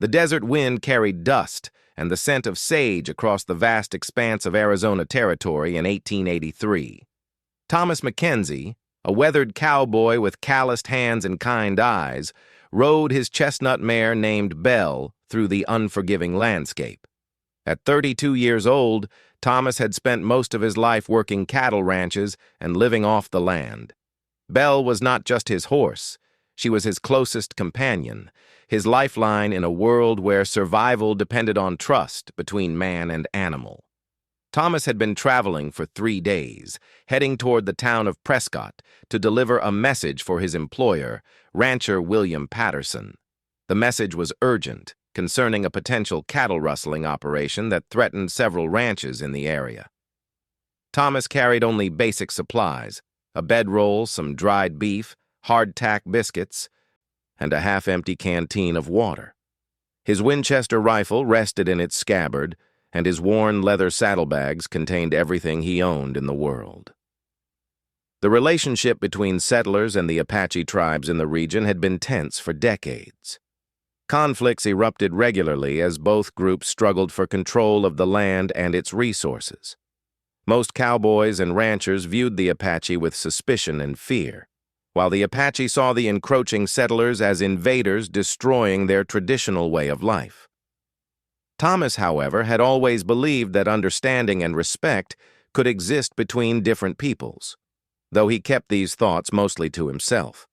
The desert wind carried dust and the scent of sage across the vast expanse of Arizona Territory in 1883. Thomas Mackenzie, a weathered cowboy with calloused hands and kind eyes, rode his chestnut mare named Belle through the unforgiving landscape. At 32 years old, Thomas had spent most of his life working cattle ranches and living off the land. Belle was not just his horse. She was his closest companion, his lifeline in a world where survival depended on trust between man and animal. Thomas had been traveling for 3 days, heading toward the town of Prescott to deliver a message for his employer, rancher William Patterson. The message was urgent, concerning a potential cattle rustling operation that threatened several ranches in the area. Thomas carried only basic supplies: a bedroll, some dried beef, hardtack biscuits, and a half-empty canteen of water. His Winchester rifle rested in its scabbard, and his worn leather saddlebags contained everything he owned in the world. The relationship between settlers and the Apache tribes in the region had been tense for decades. Conflicts erupted regularly as both groups struggled for control of the land and its resources. Most cowboys and ranchers viewed the Apache with suspicion and fear, while the Apache saw the encroaching settlers as invaders destroying their traditional way of life. Thomas, however, had always believed that understanding and respect could exist between different peoples, though he kept these thoughts mostly to himself.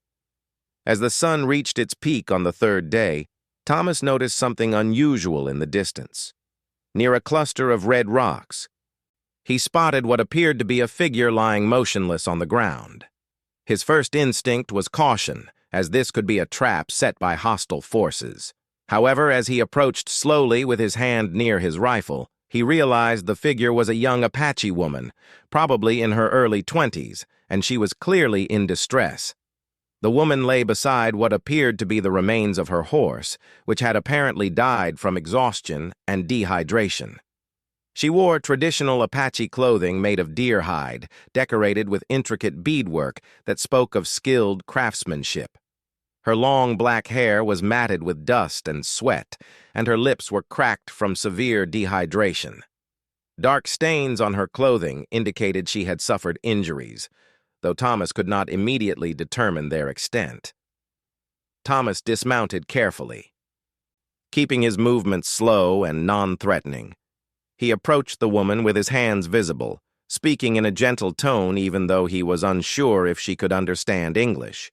As the sun reached its peak on the 3rd day, Thomas noticed something unusual in the distance. Near a cluster of red rocks, he spotted what appeared to be a figure lying motionless on the ground. His first instinct was caution, as this could be a trap set by hostile forces. However, as he approached slowly with his hand near his rifle, he realized the figure was a young Apache woman, probably in her early 20s, and she was clearly in distress. The woman lay beside what appeared to be the remains of her horse, which had apparently died from exhaustion and dehydration. She wore traditional Apache clothing made of deer hide, decorated with intricate beadwork that spoke of skilled craftsmanship. Her long black hair was matted with dust and sweat, and her lips were cracked from severe dehydration. Dark stains on her clothing indicated she had suffered injuries, though Thomas could not immediately determine their extent. Thomas dismounted carefully. Keeping his movements slow and non-threatening, he approached the woman with his hands visible, speaking in a gentle tone even though he was unsure if she could understand English.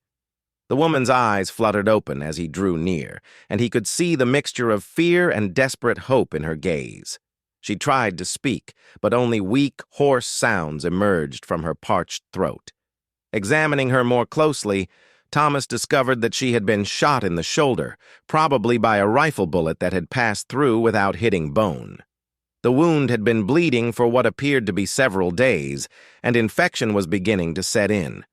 The woman's eyes fluttered open as he drew near, and he could see the mixture of fear and desperate hope in her gaze. She tried to speak, but only weak, hoarse sounds emerged from her parched throat. Examining her more closely, Thomas discovered that she had been shot in the shoulder, probably by a rifle bullet that had passed through without hitting bone. The wound had been bleeding for what appeared to be several days, and infection was beginning to set in.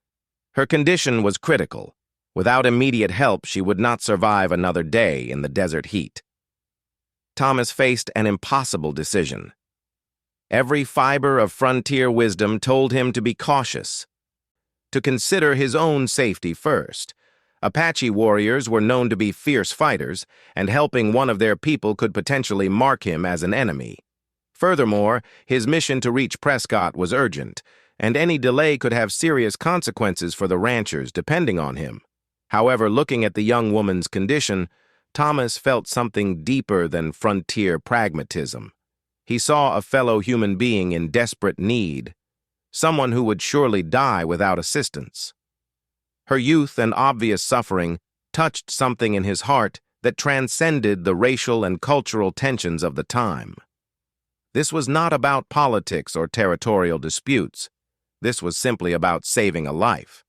Her condition was critical. Without immediate help, she would not survive another day in the desert heat. Thomas faced an impossible decision. Every fiber of frontier wisdom told him to be cautious, to consider his own safety first. Apache warriors were known to be fierce fighters, and helping one of their people could potentially mark him as an enemy. Furthermore, his mission to reach Prescott was urgent, and any delay could have serious consequences for the ranchers depending on him. However, looking at the young woman's condition, Thomas felt something deeper than frontier pragmatism. He saw a fellow human being in desperate need, someone who would surely die without assistance. Her youth and obvious suffering touched something in his heart that transcended the racial and cultural tensions of the time. This was not about politics or territorial disputes. This was simply about saving a life.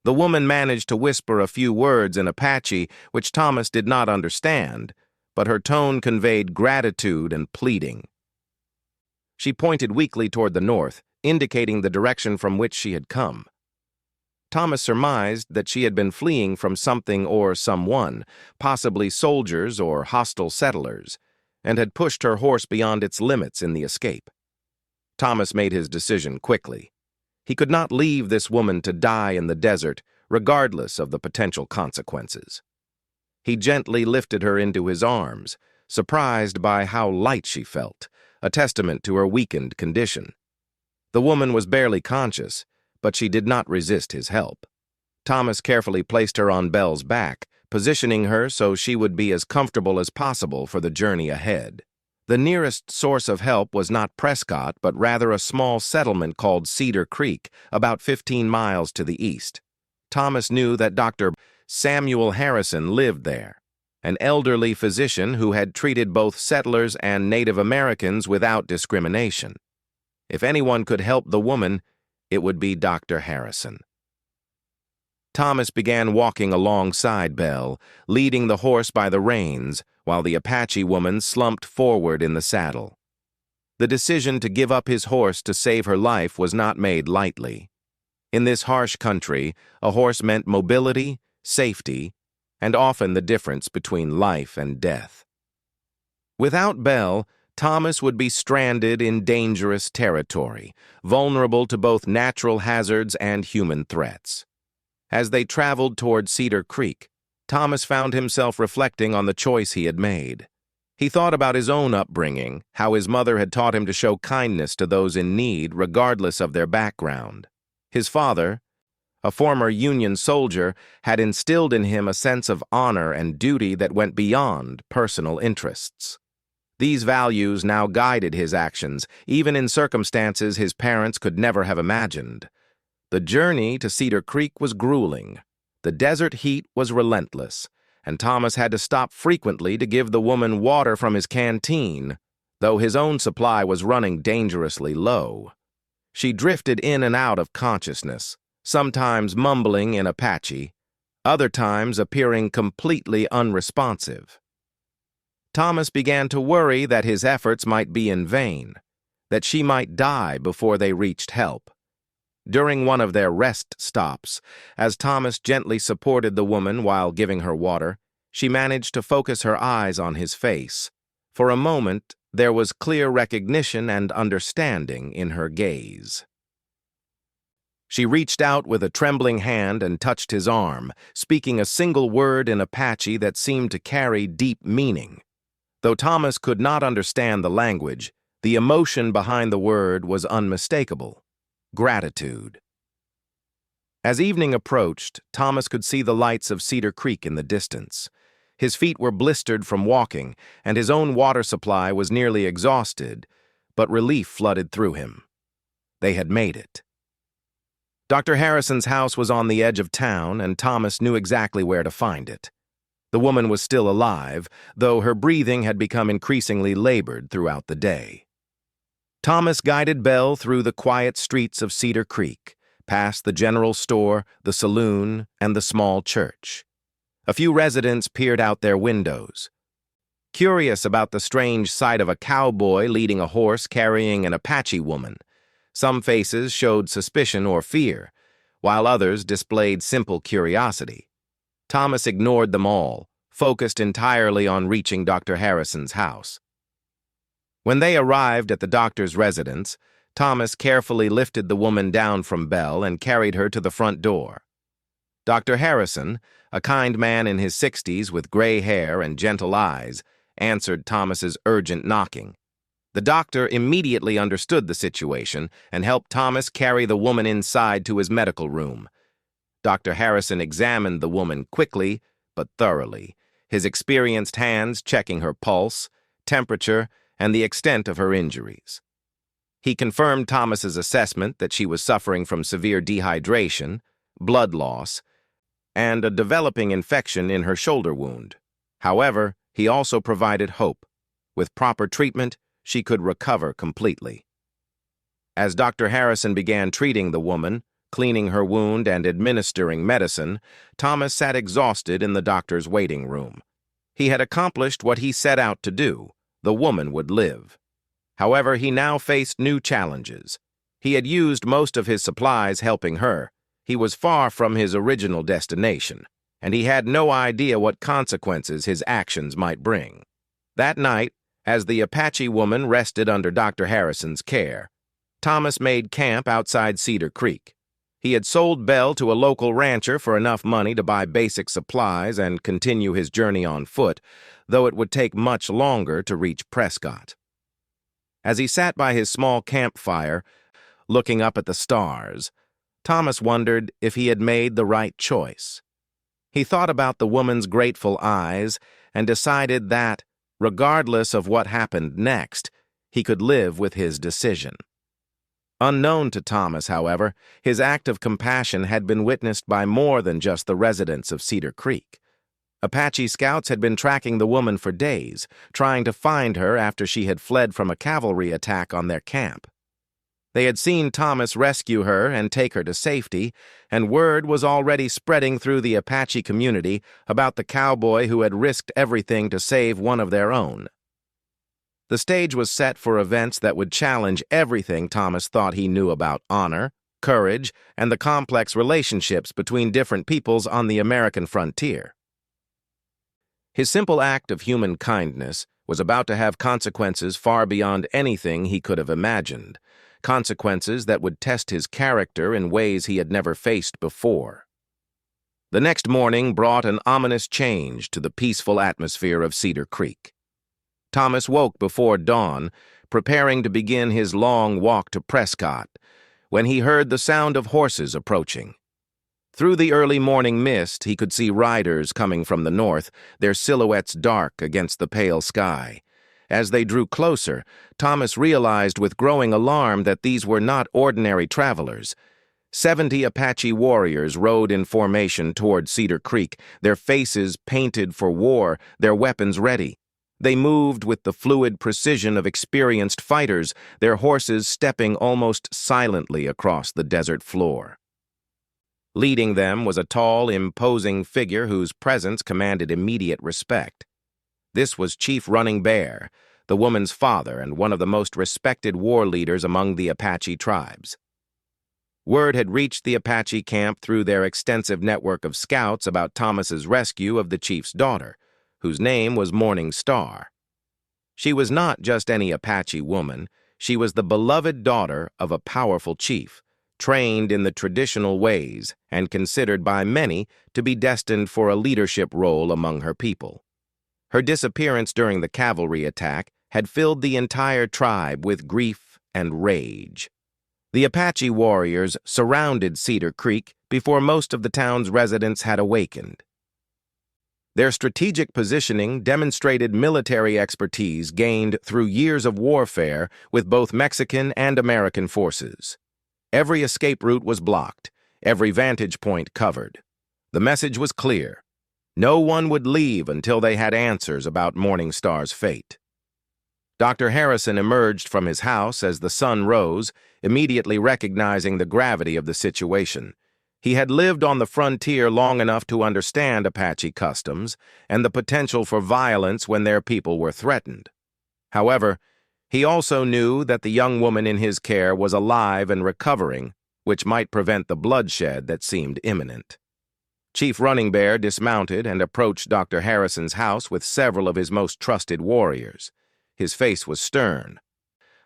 The woman managed to whisper a few words in Apache, which Thomas did not understand, but her tone conveyed gratitude and pleading. She pointed weakly toward the north, indicating the direction from which she had come. Thomas surmised that she had been fleeing from something or someone, possibly soldiers or hostile settlers, and had pushed her horse beyond its limits in the escape. Thomas made his decision quickly. He could not leave this woman to die in the desert, regardless of the potential consequences. He gently lifted her into his arms, surprised by how light she felt, a testament to her weakened condition. The woman was barely conscious, but she did not resist his help. Thomas carefully placed her on Belle's back, positioning her so she would be as comfortable as possible for the journey ahead. The nearest source of help was not Prescott, but rather a small settlement called Cedar Creek, about 15 miles to the east. Thomas knew that Dr. Samuel Harrison lived there, an elderly physician who had treated both settlers and Native Americans without discrimination. If anyone could help the woman, it would be Dr. Harrison. Thomas began walking alongside Belle, leading the horse by the reins, while the Apache woman slumped forward in the saddle. The decision to give up his horse to save her life was not made lightly. In this harsh country, a horse meant mobility, safety, and often the difference between life and death. Without Belle, Thomas would be stranded in dangerous territory, vulnerable to both natural hazards and human threats. As they traveled toward Cedar Creek, Thomas found himself reflecting on the choice he had made. He thought about his own upbringing, how his mother had taught him to show kindness to those in need, regardless of their background. His father, a former Union soldier, had instilled in him a sense of honor and duty that went beyond personal interests. These values now guided his actions, even in circumstances his parents could never have imagined. The journey to Cedar Creek was grueling. The desert heat was relentless, and Thomas had to stop frequently to give the woman water from his canteen, though his own supply was running dangerously low. She drifted in and out of consciousness, sometimes mumbling in Apache, other times appearing completely unresponsive. Thomas began to worry that his efforts might be in vain, that she might die before they reached help. During one of their rest stops, as Thomas gently supported the woman while giving her water, she managed to focus her eyes on his face. For a moment, there was clear recognition and understanding in her gaze. She reached out with a trembling hand and touched his arm, speaking a single word in Apache that seemed to carry deep meaning. Though Thomas could not understand the language, the emotion behind the word was unmistakable: gratitude. As evening approached, Thomas could see the lights of Cedar Creek in the distance. His feet were blistered from walking, and his own water supply was nearly exhausted, but relief flooded through him. They had made it. Dr. Harrison's house was on the edge of town, and Thomas knew exactly where to find it. The woman was still alive, though her breathing had become increasingly labored throughout the day. Thomas guided Belle through the quiet streets of Cedar Creek, past the general store, the saloon, and the small church. A few residents peered out their windows, curious about the strange sight of a cowboy leading a horse carrying an Apache woman. Some faces showed suspicion or fear, while others displayed simple curiosity. Thomas ignored them all, focused entirely on reaching Dr. Harrison's house. When they arrived at the doctor's residence, Thomas carefully lifted the woman down from Belle and carried her to the front door. Dr. Harrison, a kind man in his 60s with gray hair and gentle eyes, answered Thomas's urgent knocking. The doctor immediately understood the situation and helped Thomas carry the woman inside to his medical room. Dr. Harrison examined the woman quickly but thoroughly, his experienced hands checking her pulse, temperature, and the extent of her injuries. He confirmed Thomas's assessment that she was suffering from severe dehydration, blood loss, and a developing infection in her shoulder wound. However, he also provided hope. With proper treatment, she could recover completely. As Dr. Harrison began treating the woman, cleaning her wound and administering medicine, Thomas sat exhausted in the doctor's waiting room. He had accomplished what he set out to do. The woman would live. However, he now faced new challenges. He had used most of his supplies helping her. He was far from his original destination, and he had no idea what consequences his actions might bring. That night, as the Apache woman rested under Dr. Harrison's care, Thomas made camp outside Cedar Creek. He had sold Bell to a local rancher for enough money to buy basic supplies and continue his journey on foot, though it would take much longer to reach Prescott. As he sat by his small campfire, looking up at the stars, Thomas wondered if he had made the right choice. He thought about the woman's grateful eyes and decided that, regardless of what happened next, he could live with his decision. Unknown to Thomas, however, his act of compassion had been witnessed by more than just the residents of Cedar Creek. Apache scouts had been tracking the woman for days, trying to find her after she had fled from a cavalry attack on their camp. They had seen Thomas rescue her and take her to safety, and word was already spreading through the Apache community about the cowboy who had risked everything to save one of their own. The stage was set for events that would challenge everything Thomas thought he knew about honor, courage, and the complex relationships between different peoples on the American frontier. His simple act of human kindness was about to have consequences far beyond anything he could have imagined, consequences that would test his character in ways he had never faced before. The next morning brought an ominous change to the peaceful atmosphere of Cedar Creek. Thomas woke before dawn, preparing to begin his long walk to Prescott, when he heard the sound of horses approaching. Through the early morning mist, he could see riders coming from the north, their silhouettes dark against the pale sky. As they drew closer, Thomas realized with growing alarm that these were not ordinary travelers. 70 Apache warriors rode in formation toward Cedar Creek, their faces painted for war, their weapons ready. They moved with the fluid precision of experienced fighters, their horses stepping almost silently across the desert floor. Leading them was a tall, imposing figure whose presence commanded immediate respect. This was Chief Running Bear, the woman's father and one of the most respected war leaders among the Apache tribes. Word had reached the Apache camp through their extensive network of scouts about Thomas's rescue of the chief's daughter, whose name was Morning Star. She was not just any Apache woman, she was the beloved daughter of a powerful chief, trained in the traditional ways and considered by many to be destined for a leadership role among her people. Her disappearance during the cavalry attack had filled the entire tribe with grief and rage. The Apache warriors surrounded Cedar Creek before most of the town's residents had awakened. Their strategic positioning demonstrated military expertise gained through years of warfare with both Mexican and American forces. Every escape route was blocked, every vantage point covered. The message was clear. No one would leave until they had answers about Morning Star's fate. Dr. Harrison emerged from his house as the sun rose, immediately recognizing the gravity of the situation. He had lived on the frontier long enough to understand Apache customs and the potential for violence when their people were threatened. However, he also knew that the young woman in his care was alive and recovering, which might prevent the bloodshed that seemed imminent. Chief Running Bear dismounted and approached Dr. Harrison's house with several of his most trusted warriors. His face was stern,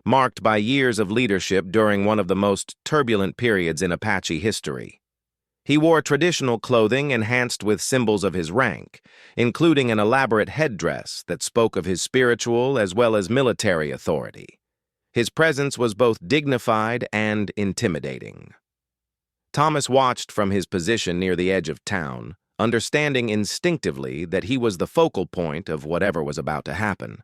marked by years of leadership during one of the most turbulent periods in Apache history. He wore traditional clothing enhanced with symbols of his rank, including an elaborate headdress that spoke of his spiritual as well as military authority. His presence was both dignified and intimidating. Thomas watched from his position near the edge of town, understanding instinctively that he was the focal point of whatever was about to happen.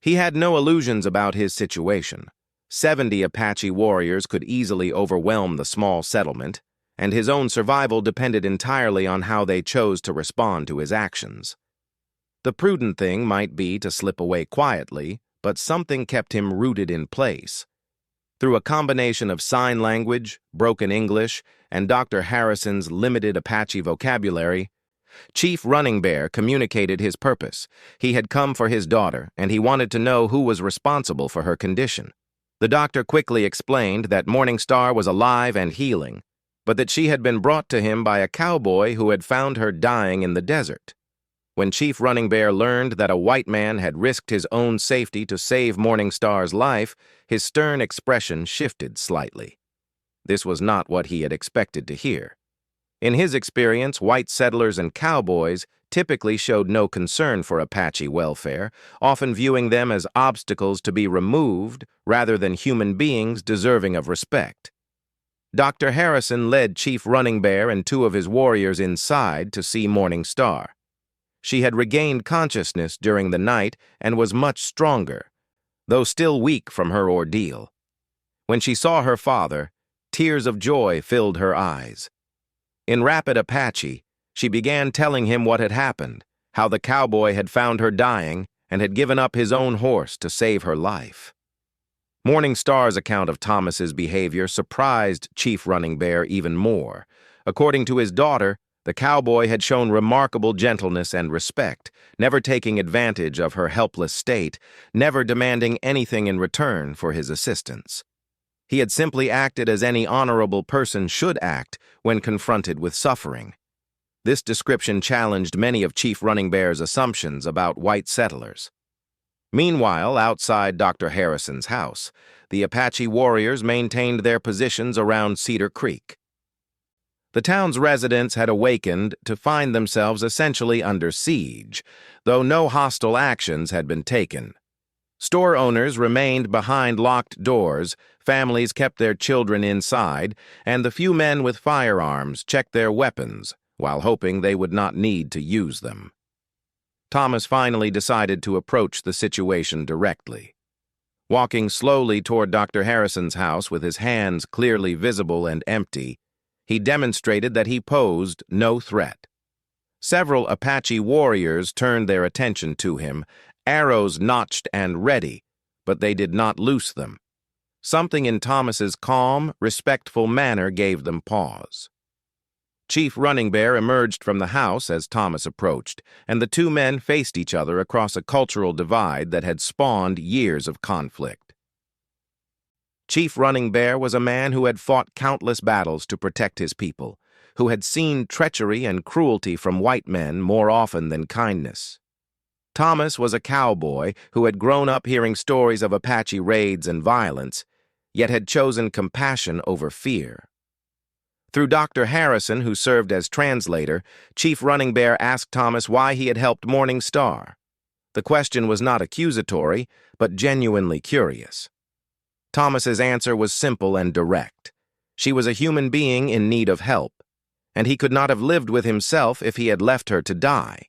He had no illusions about his situation. 70 Apache warriors could easily overwhelm the small settlement, and his own survival depended entirely on how they chose to respond to his actions. The prudent thing might be to slip away quietly, but something kept him rooted in place. Through a combination of sign language, broken English, and Dr. Harrison's limited Apache vocabulary, Chief Running Bear communicated his purpose. He had come for his daughter, and he wanted to know who was responsible for her condition. The doctor quickly explained that Morning Star was alive and healing, but that she had been brought to him by a cowboy who had found her dying in the desert. When Chief Running Bear learned that a white man had risked his own safety to save Morning Star's life, his stern expression shifted slightly. This was not what he had expected to hear. In his experience, white settlers and cowboys typically showed no concern for Apache welfare, often viewing them as obstacles to be removed rather than human beings deserving of respect. Dr. Harrison led Chief Running Bear and two of his warriors inside to see Morning Star. She had regained consciousness during the night and was much stronger, though still weak from her ordeal. When she saw her father, tears of joy filled her eyes. In rapid Apache, she began telling him what had happened, how the cowboy had found her dying and had given up his own horse to save her life. Morning Star's account of Thomas's behavior surprised Chief Running Bear even more. According to his daughter, the cowboy had shown remarkable gentleness and respect, never taking advantage of her helpless state, never demanding anything in return for his assistance. He had simply acted as any honorable person should act when confronted with suffering. This description challenged many of Chief Running Bear's assumptions about white settlers. Meanwhile, outside Dr. Harrison's house, the Apache warriors maintained their positions around Cedar Creek. The town's residents had awakened to find themselves essentially under siege, though no hostile actions had been taken. Store owners remained behind locked doors, families kept their children inside, and the few men with firearms checked their weapons, while hoping they would not need to use them. Thomas finally decided to approach the situation directly. Walking slowly toward Dr. Harrison's house with his hands clearly visible and empty, he demonstrated that he posed no threat. Several Apache warriors turned their attention to him, arrows notched and ready, but they did not loose them. Something in Thomas's calm, respectful manner gave them pause. Chief Running Bear emerged from the house as Thomas approached, and the two men faced each other across a cultural divide that had spawned years of conflict. Chief Running Bear was a man who had fought countless battles to protect his people, who had seen treachery and cruelty from white men more often than kindness. Thomas was a cowboy who had grown up hearing stories of Apache raids and violence, yet had chosen compassion over fear. Through Dr. Harrison, who served as translator, Chief Running Bear asked Thomas why he had helped Morning Star. The question was not accusatory, but genuinely curious. Thomas's answer was simple and direct. She was a human being in need of help, and he could not have lived with himself if he had left her to die.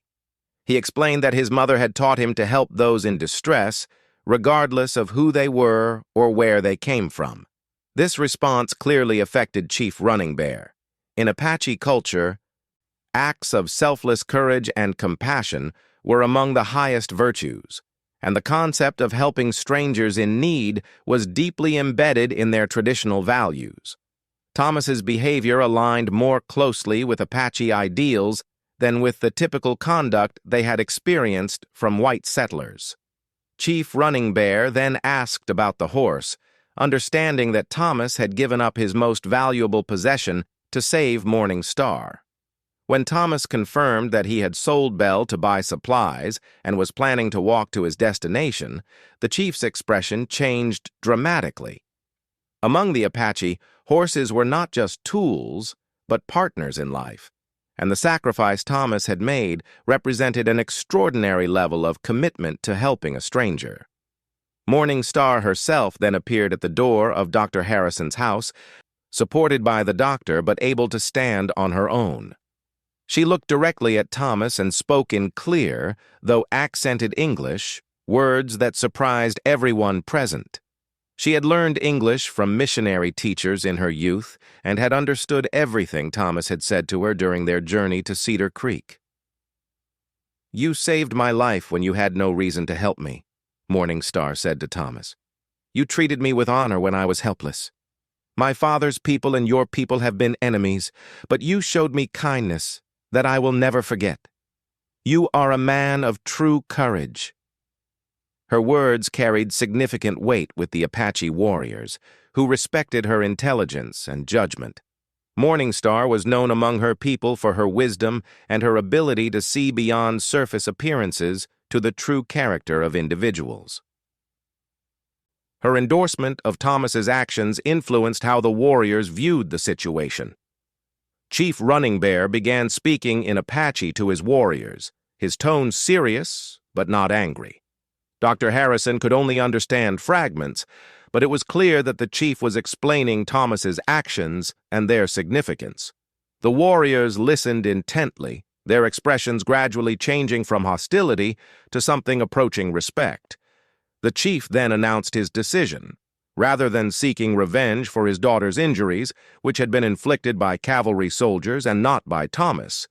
He explained that his mother had taught him to help those in distress, regardless of who they were or where they came from. This response clearly affected Chief Running Bear. In Apache culture, acts of selfless courage and compassion were among the highest virtues, and the concept of helping strangers in need was deeply embedded in their traditional values. Thomas's behavior aligned more closely with Apache ideals than with the typical conduct they had experienced from white settlers. Chief Running Bear then asked about the horse, understanding that Thomas had given up his most valuable possession to save Morning Star. When Thomas confirmed that he had sold Belle to buy supplies and was planning to walk to his destination, the chief's expression changed dramatically. Among the Apache, horses were not just tools, but partners in life, and the sacrifice Thomas had made represented an extraordinary level of commitment to helping a stranger. Morning Star herself then appeared at the door of Dr. Harrison's house, supported by the doctor but able to stand on her own. She looked directly at Thomas and spoke in clear, though accented English, words that surprised everyone present. She had learned English from missionary teachers in her youth and had understood everything Thomas had said to her during their journey to Cedar Creek. "You saved my life when you had no reason to help me," Morning Star said to Thomas. "You treated me with honor when I was helpless. My father's people and your people have been enemies, but you showed me kindness that I will never forget. You are a man of true courage." Her words carried significant weight with the Apache warriors, who respected her intelligence and judgment. Morning Star was known among her people for her wisdom and her ability to see beyond surface appearances to the true character of individuals. Her endorsement of Thomas's actions influenced how the warriors viewed the situation. Chief Running Bear began speaking in Apache to his warriors, his tone serious but not angry. Dr. Harrison could only understand fragments, but it was clear that the chief was explaining Thomas's actions and their significance. The warriors listened intently, their expressions gradually changing from hostility to something approaching respect. The chief then announced his decision. Rather than seeking revenge for his daughter's injuries, which had been inflicted by cavalry soldiers and not by Thomas,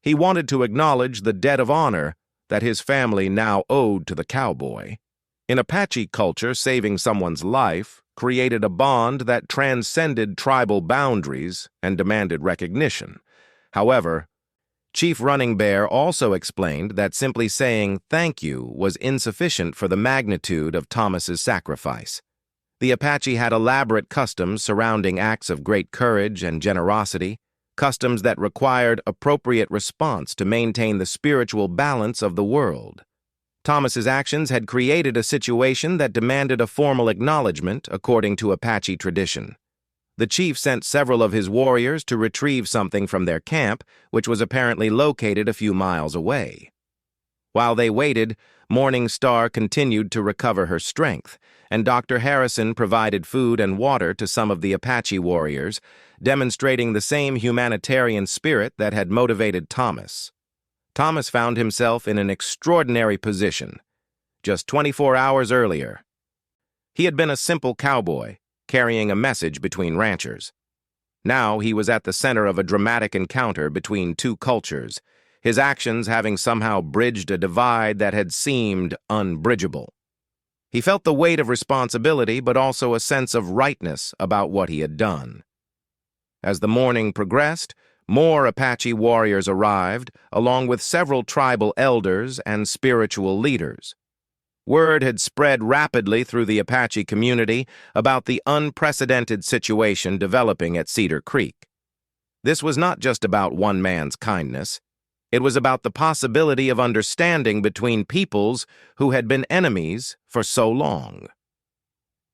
he wanted to acknowledge the debt of honor that his family now owed to the cowboy. In Apache culture, saving someone's life created a bond that transcended tribal boundaries and demanded recognition. However, Chief Running Bear also explained that simply saying thank you was insufficient for the magnitude of Thomas's sacrifice. The Apache had elaborate customs surrounding acts of great courage and generosity, customs that required appropriate response to maintain the spiritual balance of the world. Thomas's actions had created a situation that demanded a formal acknowledgement according to Apache tradition. The chief sent several of his warriors to retrieve something from their camp, which was apparently located a few miles away. While they waited, Morning Star continued to recover her strength, and Dr. Harrison provided food and water to some of the Apache warriors, demonstrating the same humanitarian spirit that had motivated Thomas. Thomas found himself in an extraordinary position. Just 24 hours earlier, he had been a simple cowboy, carrying a message between ranchers. Now he was at the center of a dramatic encounter between two cultures, his actions having somehow bridged a divide that had seemed unbridgeable. He felt the weight of responsibility, but also a sense of rightness about what he had done. As the morning progressed, more Apache warriors arrived, along with several tribal elders and spiritual leaders. Word had spread rapidly through the Apache community about the unprecedented situation developing at Cedar Creek. This was not just about one man's kindness. It was about the possibility of understanding between peoples who had been enemies for so long.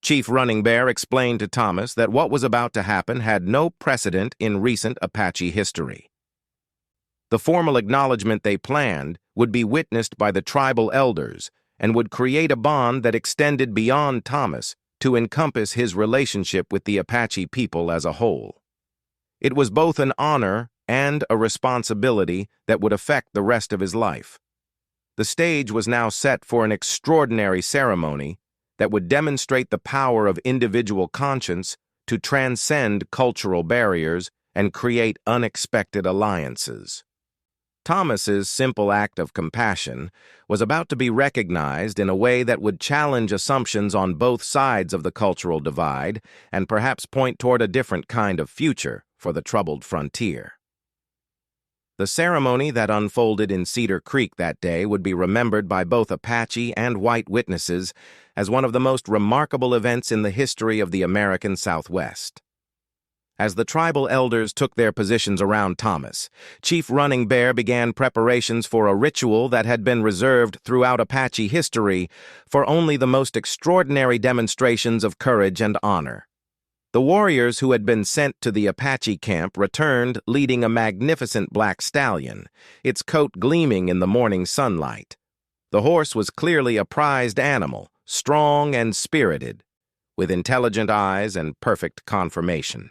Chief Running Bear explained to Thomas that what was about to happen had no precedent in recent Apache history. The formal acknowledgement they planned would be witnessed by the tribal elders and would create a bond that extended beyond Thomas to encompass his relationship with the Apache people as a whole. It was both an honor and a responsibility that would affect the rest of his life. The stage was now set for an extraordinary ceremony that would demonstrate the power of individual conscience to transcend cultural barriers and create unexpected alliances. Thomas's simple act of compassion was about to be recognized in a way that would challenge assumptions on both sides of the cultural divide and perhaps point toward a different kind of future for the troubled frontier. The ceremony that unfolded in Cedar Creek that day would be remembered by both Apache and white witnesses as one of the most remarkable events in the history of the American Southwest. As the tribal elders took their positions around Thomas, Chief Running Bear began preparations for a ritual that had been reserved throughout Apache history for only the most extraordinary demonstrations of courage and honor. The warriors who had been sent to the Apache camp returned leading a magnificent black stallion, its coat gleaming in the morning sunlight. The horse was clearly a prized animal, strong and spirited, with intelligent eyes and perfect conformation.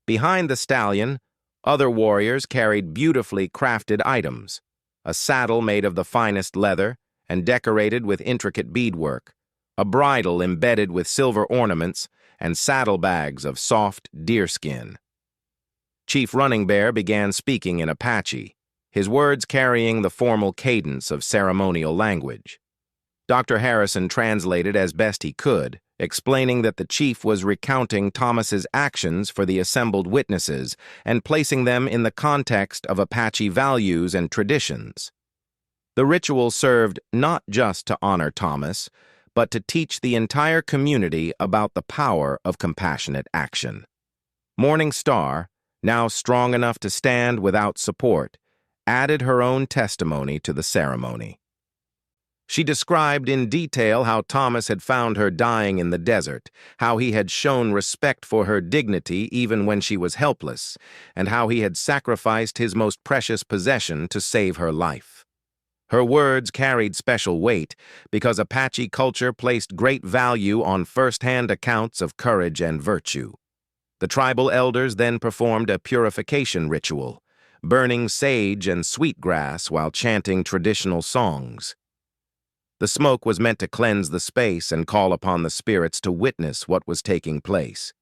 Behind the stallion, other warriors carried beautifully crafted items, a saddle made of the finest leather and decorated with intricate beadwork, a bridle embedded with silver ornaments, and saddlebags of soft deerskin. Chief Running Bear began speaking in Apache, his words carrying the formal cadence of ceremonial language. Dr. Harrison translated as best he could, explaining that the chief was recounting Thomas's actions for the assembled witnesses and placing them in the context of Apache values and traditions. The ritual served not just to honor Thomas, but to teach the entire community about the power of compassionate action. Morning Star, now strong enough to stand without support, added her own testimony to the ceremony. She described in detail how Thomas had found her dying in the desert, how he had shown respect for her dignity even when she was helpless, and how he had sacrificed his most precious possession to save her life. Her words carried special weight because Apache culture placed great value on first-hand accounts of courage and virtue. The tribal elders then performed a purification ritual, burning sage and sweetgrass while chanting traditional songs. The smoke was meant to cleanse the space and call upon the spirits to witness what was taking place.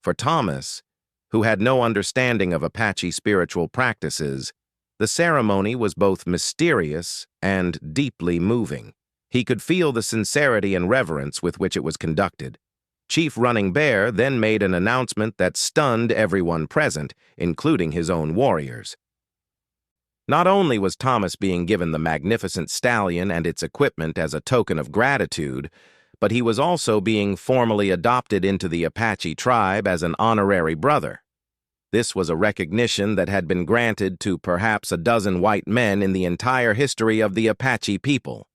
For Thomas, who had no understanding of Apache spiritual practices, the ceremony was both mysterious and deeply moving. He could feel the sincerity and reverence with which it was conducted. Chief Running Bear then made an announcement that stunned everyone present, including his own warriors. Not only was Thomas being given the magnificent stallion and its equipment as a token of gratitude, but he was also being formally adopted into the Apache tribe as an honorary brother. This was a recognition that had been granted to perhaps a dozen white men in the entire history of the Apache people.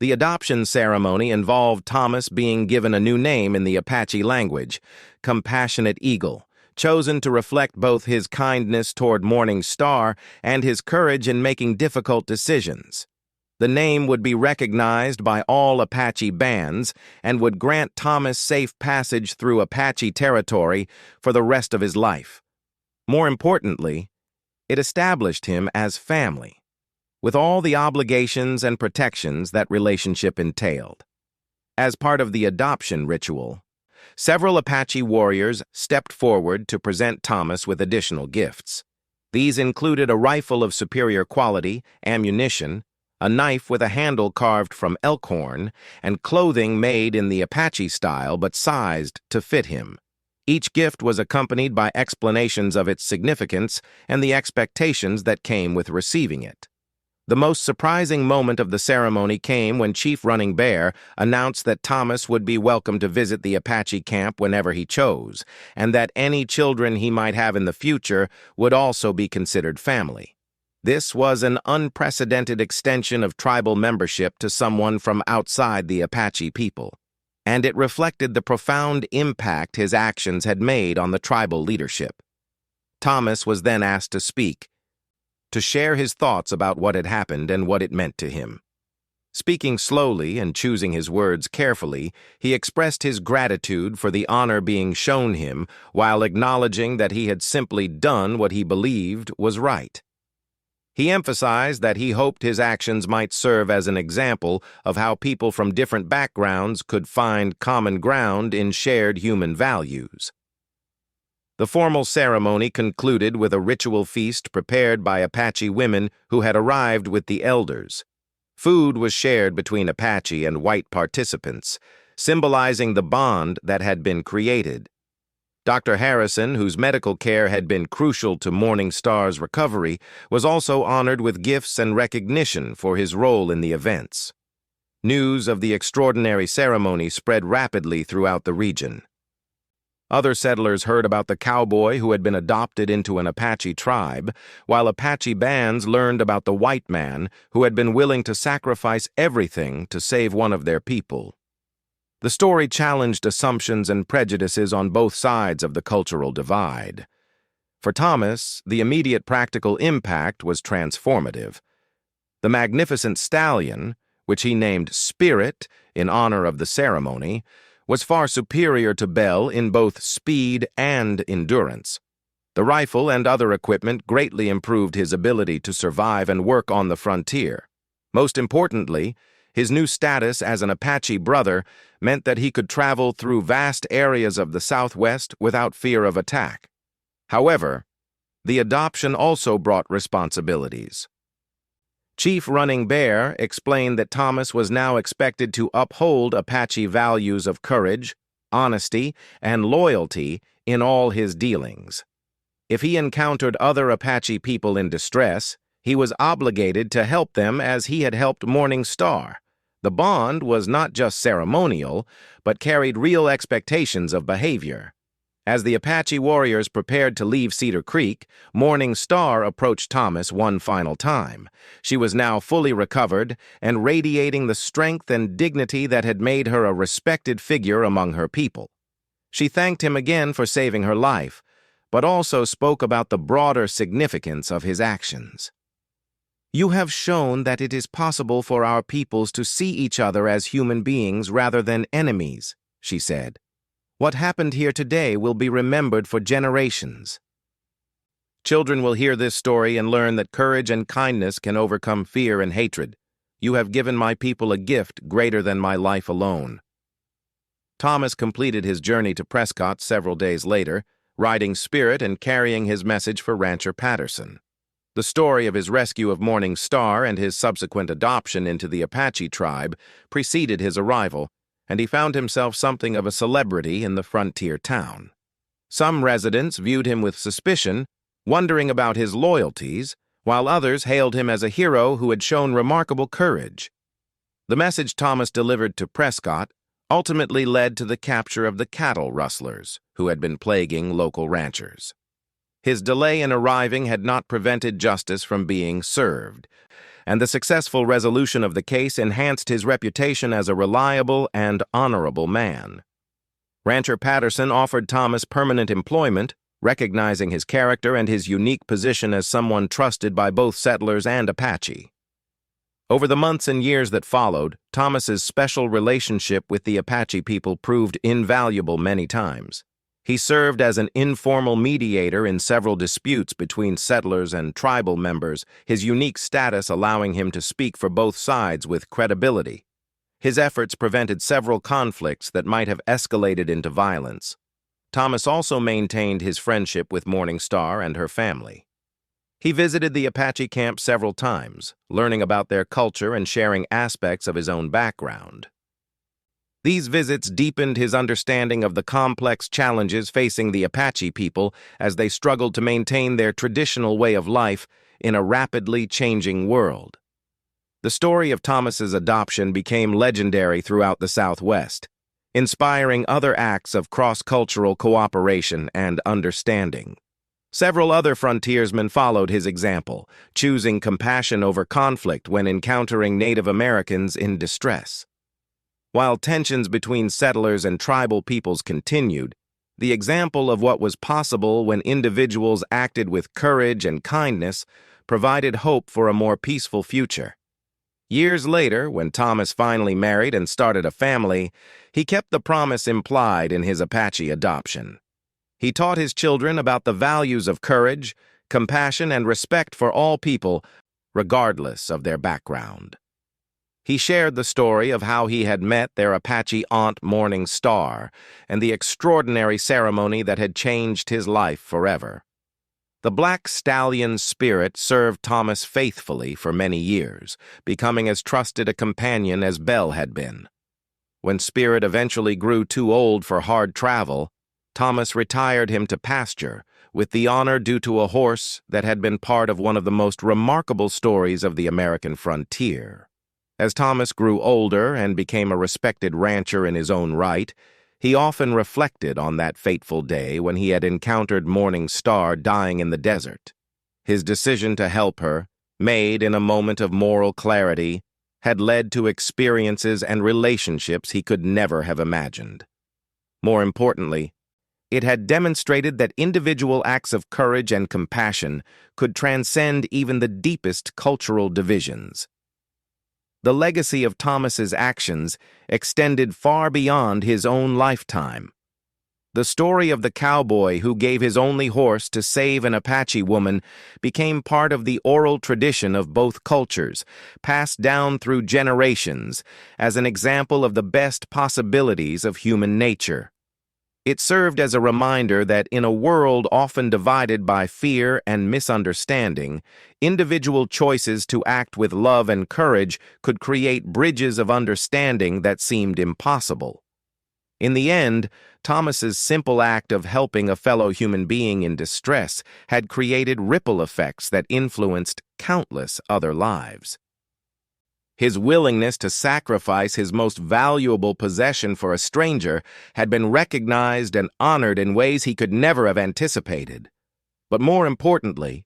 The adoption ceremony involved Thomas being given a new name in the Apache language, Compassionate Eagle, chosen to reflect both his kindness toward Morning Star and his courage in making difficult decisions. The name would be recognized by all Apache bands and would grant Thomas safe passage through Apache territory for the rest of his life. More importantly, it established him as family, with all the obligations and protections that relationship entailed. As part of the adoption ritual, several Apache warriors stepped forward to present Thomas with additional gifts. These included a rifle of superior quality, ammunition, a knife with a handle carved from elk horn, and clothing made in the Apache style but sized to fit him. Each gift was accompanied by explanations of its significance and the expectations that came with receiving it. The most surprising moment of the ceremony came when Chief Running Bear announced that Thomas would be welcome to visit the Apache camp whenever he chose, and that any children he might have in the future would also be considered family. This was an unprecedented extension of tribal membership to someone from outside the Apache people, and it reflected the profound impact his actions had made on the tribal leadership. Thomas was then asked to speak, to share his thoughts about what had happened and what it meant to him. Speaking slowly and choosing his words carefully, he expressed his gratitude for the honor being shown him while acknowledging that he had simply done what he believed was right. He emphasized that he hoped his actions might serve as an example of how people from different backgrounds could find common ground in shared human values. The formal ceremony concluded with a ritual feast prepared by Apache women who had arrived with the elders. Food was shared between Apache and white participants, symbolizing the bond that had been created. Dr. Harrison, whose medical care had been crucial to Morning Star's recovery, was also honored with gifts and recognition for his role in the events. News of the extraordinary ceremony spread rapidly throughout the region. Other settlers heard about the cowboy who had been adopted into an Apache tribe, while Apache bands learned about the white man who had been willing to sacrifice everything to save one of their people. The story challenged assumptions and prejudices on both sides of the cultural divide. For Thomas, the immediate practical impact was transformative. The magnificent stallion, which he named Spirit in honor of the ceremony, was far superior to Bell in both speed and endurance. The rifle and other equipment greatly improved his ability to survive and work on the frontier. Most importantly, his new status as an Apache brother meant that he could travel through vast areas of the Southwest without fear of attack. However, the adoption also brought responsibilities. Chief Running Bear explained that Thomas was now expected to uphold Apache values of courage, honesty, and loyalty in all his dealings. If he encountered other Apache people in distress, he was obligated to help them as he had helped Morning Star. The bond was not just ceremonial, but carried real expectations of behavior. As the Apache warriors prepared to leave Cedar Creek, Morning Star approached Thomas one final time. She was now fully recovered and radiating the strength and dignity that had made her a respected figure among her people. She thanked him again for saving her life, but also spoke about the broader significance of his actions. "You have shown that it is possible for our peoples to see each other as human beings rather than enemies," she said. "What happened here today will be remembered for generations." Children will hear this story and learn that courage and kindness can overcome fear and hatred. You have given my people a gift greater than my life alone. Thomas completed his journey to Prescott several days later, riding Spirit and carrying his message for Rancher Patterson. The story of his rescue of Morning Star and his subsequent adoption into the Apache tribe preceded his arrival, and he found himself something of a celebrity in the frontier town. Some residents viewed him with suspicion, wondering about his loyalties, while others hailed him as a hero who had shown remarkable courage. The message Thomas delivered to Prescott ultimately led to the capture of the cattle rustlers who had been plaguing local ranchers. His delay in arriving had not prevented justice from being served, and the successful resolution of the case enhanced his reputation as a reliable and honorable man. Rancher Patterson offered Thomas permanent employment, recognizing his character and his unique position as someone trusted by both settlers and Apache. Over the months and years that followed, Thomas's special relationship with the Apache people proved invaluable many times. He served as an informal mediator in several disputes between settlers and tribal members, his unique status allowing him to speak for both sides with credibility. His efforts prevented several conflicts that might have escalated into violence. Thomas also maintained his friendship with Morning Star and her family. He visited the Apache camp several times, learning about their culture and sharing aspects of his own background. These visits deepened his understanding of the complex challenges facing the Apache people as they struggled to maintain their traditional way of life in a rapidly changing world. The story of Thomas's adoption became legendary throughout the Southwest, inspiring other acts of cross-cultural cooperation and understanding. Several other frontiersmen followed his example, choosing compassion over conflict when encountering Native Americans in distress. While tensions between settlers and tribal peoples continued, the example of what was possible when individuals acted with courage and kindness provided hope for a more peaceful future. Years later, when Thomas finally married and started a family, he kept the promise implied in his Apache adoption. He taught his children about the values of courage, compassion, and respect for all people, regardless of their background. He shared the story of how he had met their Apache aunt Morning Star and the extraordinary ceremony that had changed his life forever. The Black Stallion Spirit served Thomas faithfully for many years, becoming as trusted a companion as Belle had been. When Spirit eventually grew too old for hard travel, Thomas retired him to pasture, with the honor due to a horse that had been part of one of the most remarkable stories of the American frontier. As Thomas grew older and became a respected rancher in his own right, he often reflected on that fateful day when he had encountered Morning Star dying in the desert. His decision to help her, made in a moment of moral clarity, had led to experiences and relationships he could never have imagined. More importantly, it had demonstrated that individual acts of courage and compassion could transcend even the deepest cultural divisions. The legacy of Thomas's actions extended far beyond his own lifetime. The story of the cowboy who gave his only horse to save an Apache woman became part of the oral tradition of both cultures, passed down through generations as an example of the best possibilities of human nature. It served as a reminder that in a world often divided by fear and misunderstanding, individual choices to act with love and courage could create bridges of understanding that seemed impossible. In the end, Thomas's simple act of helping a fellow human being in distress had created ripple effects that influenced countless other lives. His willingness to sacrifice his most valuable possession for a stranger had been recognized and honored in ways he could never have anticipated. But more importantly,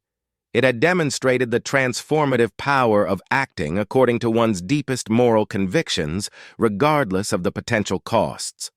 it had demonstrated the transformative power of acting according to one's deepest moral convictions, regardless of the potential costs.